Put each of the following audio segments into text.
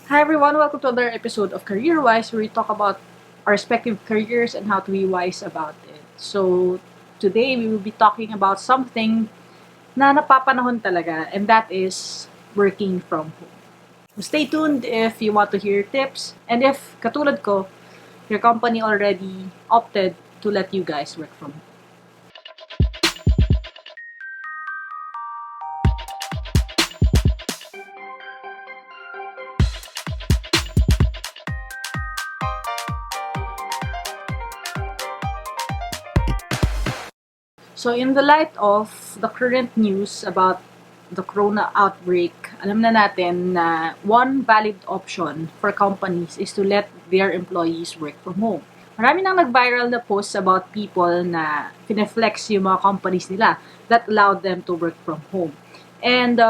Hi everyone, welcome to another episode of CareerWise where we talk about our respective careers and how to be wise about it. So, today we will be talking about something na napapanahon talaga, and that is working from home. Stay tuned if you want to hear tips, and if, katulad ko, your company already opted to let you guys work from home. So in the light of the current news about the corona outbreak, alam na natin na one valid option for companies is to let their employees work from home. Marami nang nag-viral na posts about people na pineflex yung mga companies nila that allowed them to work from home. And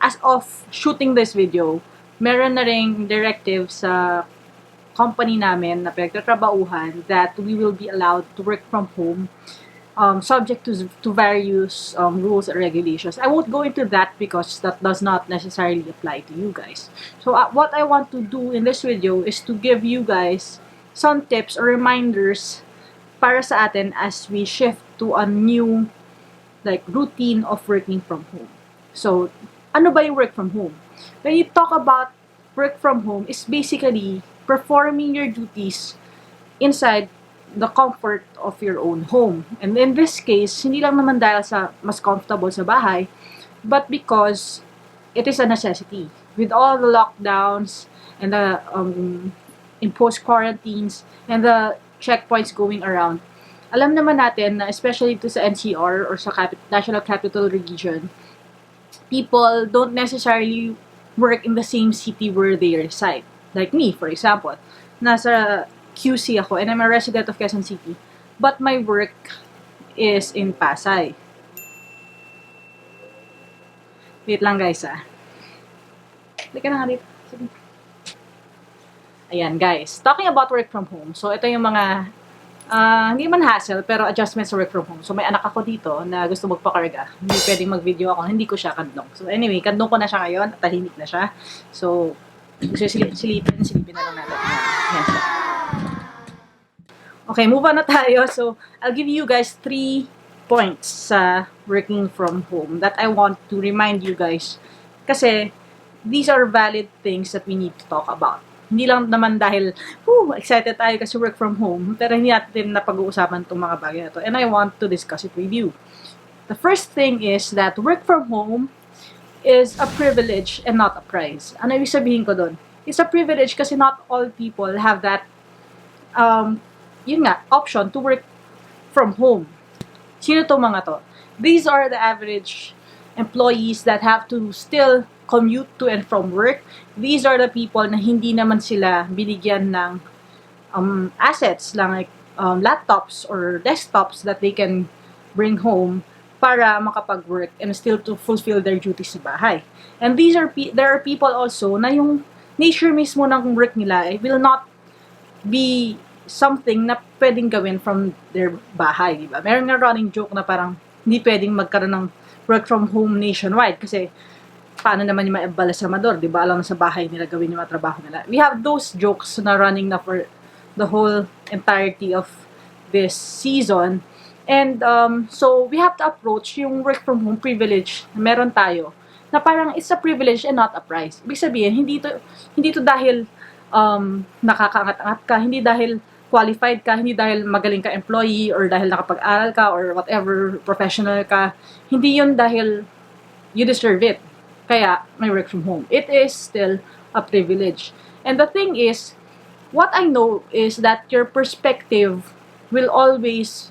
as of shooting this video, meron na ring directive sa company namin na pinagtatrabauhan that we will be allowed to work from home subject to various rules and regulations. I won't go into that because that does not necessarily apply to you guys. So what I want to do in this video is to give you guys some tips or reminders para sa atin as we shift to a new routine of working from home. So, ano ba yung work from home? When you talk about work from home, is basically performing your duties inside the comfort of your own home. And in this case, hindi lang naman dahil sa mas comfortable sa bahay, but because it is a necessity. With all the lockdowns and the imposed quarantines and the checkpoints going around, alam naman natin na especially to sa NCR or sa National Capital Region, people don't necessarily work in the same city where they reside. Like me, for example, nasa QC ako and I'm a resident of Quezon City, but my work is in Pasay. Wait lang guys Halika na nga dito. Sige. Ayan guys, talking about work from home. So ito yung mga hindi man hassle, pero adjustments sa work from home. So may anak ako dito na gusto magpakarga. Hindi pwedeng mag-video ako, hindi ko siya kandong. So anyway, kandong ko na siya ngayon at tahimik na siya. So, silipin na lang natin. Ayan siya. Okay, move on na tayo. So, I'll give you guys 3 points sa working from home that I want to remind you guys. Kasi, these are valid things that we need to talk about. Hindi lang naman dahil, excited tayo kasi work from home, pero hindi natin napag-uusapan itong mga bagay na to. And I want to discuss it with you. The first thing is that work from home is a privilege and not a prize. Ano ibig sabihin ko doon? It's a privilege kasi not all people have that option to work from home. Sino to mga to? These are the average employees that have to still commute to and from work. These are the people na hindi naman sila binigyan ng assets lang like laptops or desktops that they can bring home para makapag-work and still to fulfill their duties sa bahay. And there are people also na yung nature mismo ng work nila will not be something na pwedeng gawin from their bahay, di ba? Meron nga running joke na parang hindi pwedeng magkaroon ng work from home nationwide kasi paano naman yung mga embalasamador, di ba? Alam na sa bahay nila gawin yung mga trabaho nila. We have those jokes na running na for the whole entirety of this season. And so we have to approach yung work from home privilege na meron tayo na parang it's a privilege and not a prize. Ibig sabihin, hindi to dahil nakakaangat-angat ka, hindi dahil qualified ka, hindi dahil magaling ka employee or dahil nakapag-aral ka or whatever, professional ka. Hindi yun dahil you deserve it. Kaya may work from home. It is still a privilege. And the thing is, what I know is that your perspective will always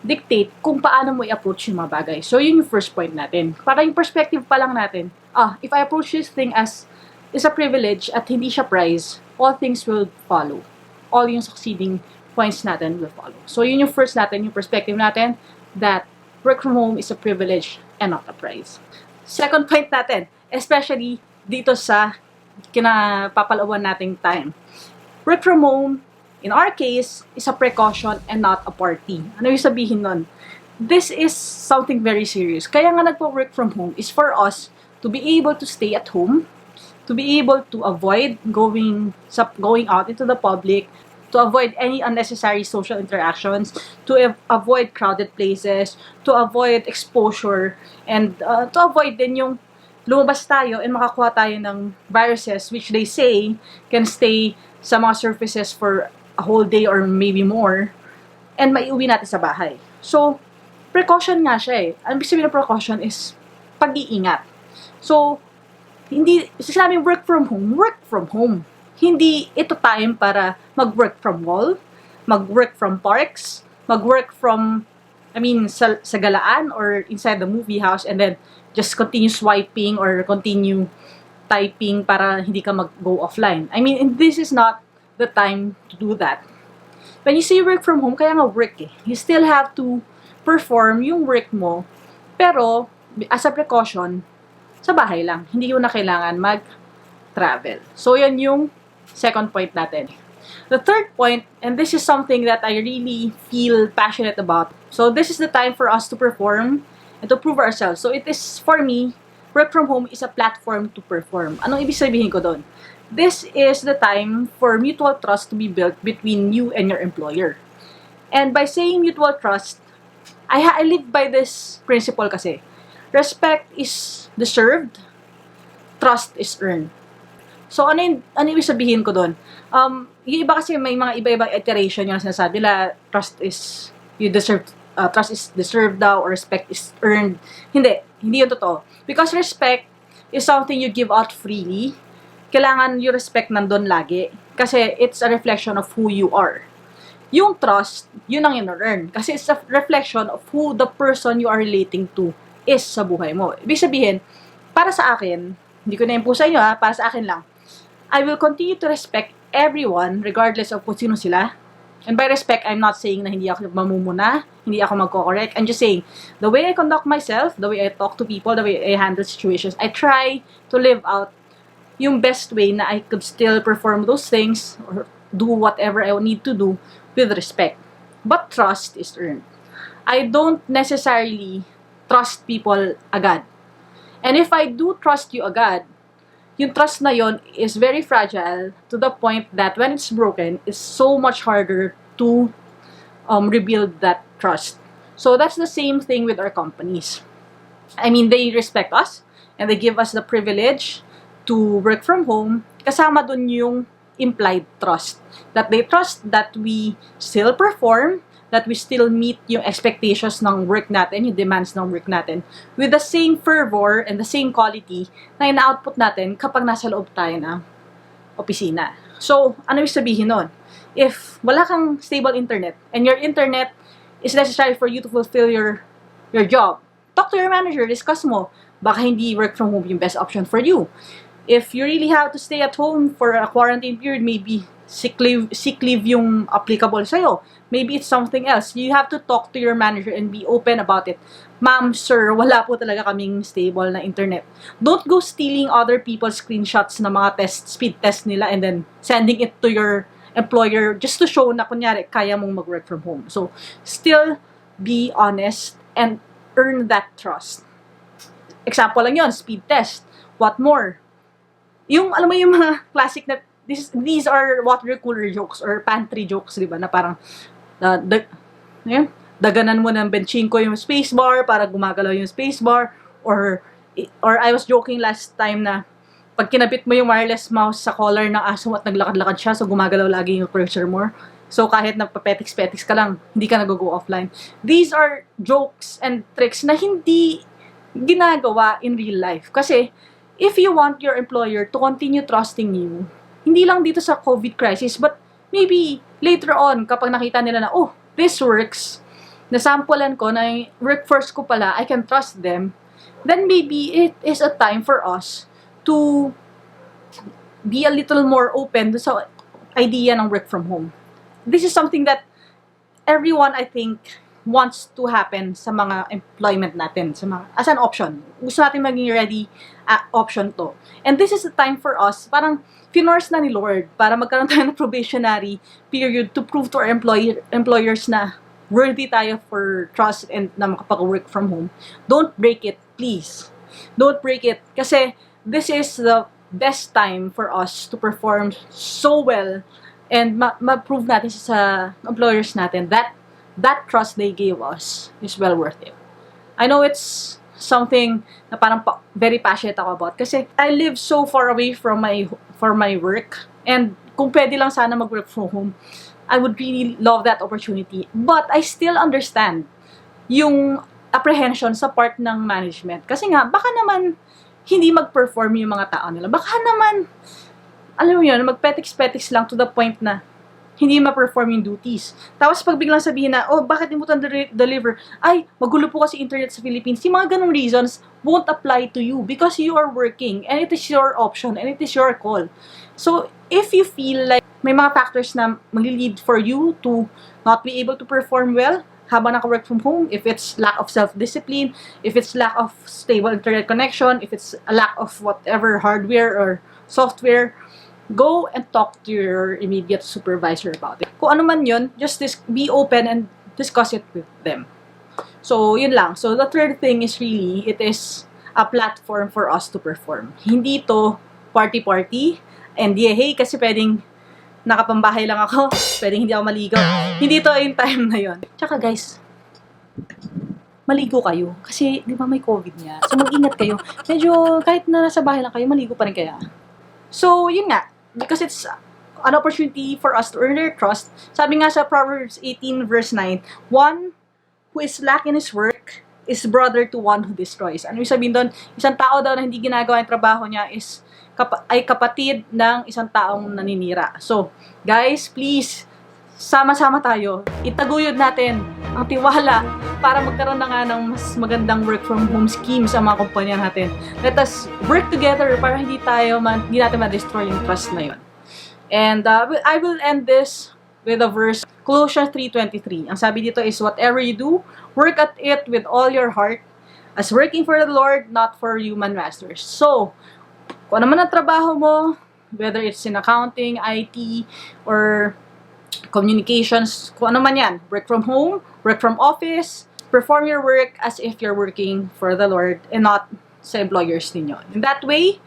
dictate kung paano mo i-approach yung mga bagay. So, yun yung first point natin. Para yung perspective pa lang natin, if I approach this thing as is a privilege at hindi siya prize, all things will follow. All yung succeeding points natin will follow. So, yun yung first natin, yung perspective natin, that work from home is a privilege and not a prize. Second point natin, especially dito sa kinapapalooban nating time. Work from home, in our case, is a precaution and not a party. Ano yung sabihin nun? This is something very serious. Kaya nga nagpo-work from home is for us to be able to stay at home, to be able to avoid going out into the public, to avoid any unnecessary social interactions, to avoid crowded places, to avoid exposure, and to avoid din yung lumabas tayo and makakuha tayo ng viruses which they say can stay sa mga surfaces for a whole day or maybe more, and maiuwi natin sa bahay. So, precaution nga siya eh. Ang ibig sabihin ng precaution is pag-iingat. So, hindi, sinabing work from home. Hindi ito time para mag-work from mall, mag-work from parks, mag-work from, sa galaan or inside the movie house, and then just continue swiping or continue typing para hindi ka mag-go offline. This is not the time to do that. When you say work from home, kaya nga work eh. You still have to perform yung work mo, pero as a precaution, sa bahay lang. Hindi mo na kailangan mag-travel. So, yan yung second point natin. The third point, and this is something that I really feel passionate about. So, this is the time for us to perform and to prove ourselves. So, it is, for me, work from home is a platform to perform. Anong ibig sabihin ko doon? This is the time for mutual trust to be built between you and your employer. And by saying mutual trust, I live by this principle kasi. Respect is deserved, trust is earned. So, ano ibig sabihin ko doon? Yung iba kasi may mga iba-ibang iteration yung sinasabi nila, trust is deserved daw, or respect is earned. Hindi yun totoo. Because respect is something you give out freely. Kailangan yung respect nandun lagi. Kasi it's a reflection of who you are. Yung trust, yun ang in-earn. Kasi it's a reflection of who the person you are relating to is sa buhay mo. Ibig sabihin, para sa akin, hindi ko na yung po sa inyo para sa akin lang, I will continue to respect everyone regardless of kung sino sila. And by respect, I'm not saying na hindi ako mamumuna, hindi ako magko-correct. I'm just saying, the way I conduct myself, the way I talk to people, the way I handle situations, I try to live out yung best way na I could still perform those things or do whatever I need to do with respect. But trust is earned. I don't necessarily trust people agad. And if I do trust you agad, yung trust na yon is very fragile to the point that when it's broken, it's so much harder to rebuild that trust. So that's the same thing with our companies. They respect us and they give us the privilege to work from home. Kasama dun yung implied trust. That they trust that we still perform, that we still meet yung expectations ng work natin, yung demands ng work natin, with the same fervor and the same quality na ina-output natin kapag nasa loob tayo ng opisina. So, ano yung sabihin nun? If wala kang stable internet, and your internet is necessary for you to fulfill your job, talk to your manager, discuss mo, baka hindi work from home yung best option for you. If you really have to stay at home for a quarantine period, maybe sick leave yung applicable sa'yo. Maybe it's something else. You have to talk to your manager and be open about it. Ma'am, sir, wala po talaga kaming stable na internet. Don't go stealing other people's screenshots na mga speed test nila and then sending it to your employer just to show na kunyari kaya mong mag-work from home. So, still be honest and earn that trust. Example lang yon, speed test. What more? Yung, alam mo yung mga classic na these are water cooler jokes or pantry jokes, di ba? Na parang, daganan mo ng benching ko yung spacebar para gumagalaw yung spacebar. Or I was joking last time na pag kinabit mo yung wireless mouse sa collar ng aso at naglakad-lakad siya, so gumagalaw lagi yung cursor mo. So kahit na papetiks-petiks ka lang, hindi ka nag-go offline. These are jokes and tricks na hindi ginagawa in real life. Kasi, if you want your employer to continue trusting you, hindi lang dito sa COVID crisis, but maybe later on, kapag nakita nila na, oh, this works, nasampulan ko, na workforce ko pala, I can trust them, then maybe it is a time for us to be a little more open sa idea ng work from home. This is something that everyone, I think, wants to happen sa mga employment natin, as an option. Gusto natin maging ready option to. And this is the time for us, parang finors na ni Lord para magkaroon tayo ng probationary period to prove to our employers na worthy tayo for trust and na makapag-work from home. Don't break it, please. Don't break it. Kasi this is the best time for us to perform so well and ma-prove natin sa employers natin that that trust they gave us is well worth it. I know it's something na parang very passionate ako about kasi I live so far away from my work, and kung pwede lang sana mag-work from home, I would really love that opportunity. But I still understand yung apprehension sa part ng management. Kasi nga, baka naman hindi mag-perform yung mga tao nila. Baka naman, alam mo yun, mag-petiks-petiks lang to the point na hindi ma-perform yung duties. Tapos pag biglang sabihin na, oh, bakit hindi mo deliver? Ay, magulo po kasi internet sa Philippines. Yung mga ganong reasons won't apply to you because you are working and it is your option and it is your call. So, if you feel like may mga factors na mag-lead for you to not be able to perform well habang naka-work from home, if it's lack of self-discipline, if it's lack of stable internet connection, if it's a lack of whatever hardware or software, go and talk to your immediate supervisor about it. Kung ano man yun, just be open and discuss it with them. So, yun lang. So, the third thing is really, it is a platform for us to perform. Hindi to party-party, and hey, kasi pwedeng nakapambahay lang ako, pwedeng hindi ako maligo. Hindi to yung time na yun. Tsaka guys, maligo kayo. Kasi, di ba may COVID niya? So, mag-ingat kayo. Medyo, kahit na nasa bahay lang kayo, maligo pa rin kaya. So, yun nga. Because it's an opportunity for us to earn their trust. Sabi nga sa Proverbs 18 verse 9, one who is slack in his work is brother to one who destroys. Ano yung sabihin doon? Isang tao daw na hindi ginagawa yung trabaho niya ay kapatid ng isang taong naninira. So, guys, please, sama-sama tayo. Itaguyod natin ang tiwala para magkaroon na nga ng mas magandang work from home scheme sa mga kumpanya natin. Let us work together para hindi natin ma-destroy yung trust na yun. And I will end this with a verse, Colossians 3:23. Ang sabi dito is, whatever you do, work at it with all your heart, as working for the Lord, not for human masters. So, kung ano man ang trabaho mo, whether it's in accounting, IT, or communications, kung ano man yan, work from home, work from office, perform your work as if you're working for the Lord and not sa employers ninyo. In that way,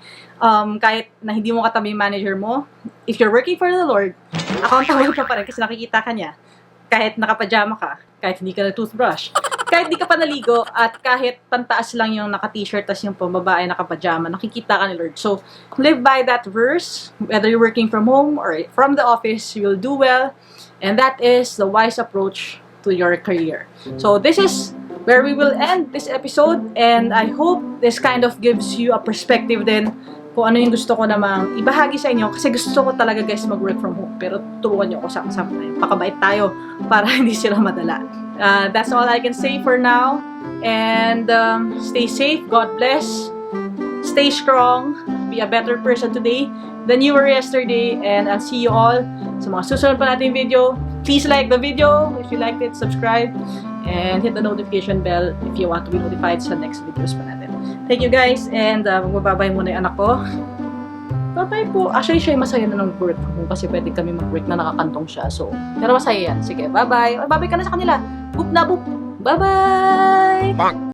kahit na hindi mo katabi yung manager mo, if you're working for the Lord, accountable ka pa rin kasi nakikita ka niya. Kahit nakapajama ka, kahit hindi ka na-toothbrush, kahit hindi ka pa naligo, at kahit pantaas lang yung naka-t-shirt tas yung pambaba ay nakapajama, nakikita ka ni Lord. So, live by that verse, whether you're working from home or from the office, you will do well. And that is the wise approach to your career. So, this is where we will end this episode, and I hope this kind of gives you a perspective din kung ano yung gusto ko namang ibahagi sa inyo, kasi gusto ko talaga guys mag-work from home, pero turuan nyo ako sa pakabait tayo para hindi sila madala. That's all I can say for now, and stay safe, God bless, stay strong, be a better person today than you were yesterday, and I'll see you all sa mga susunod pa natin video. Please like the video if you liked it, subscribe, and hit the notification bell if you want to be notified sa next videos pa natin. Thank you guys, and magbabay muna yung anak ko. Bye-bye po. Actually, siya yung masaya na ng work ko kasi pwede kami mag-work na nakakantong siya. So, pero masaya yan. Sige, bye-bye. Bye-bye ka na sa kanila. Boop na boop. Bye-bye!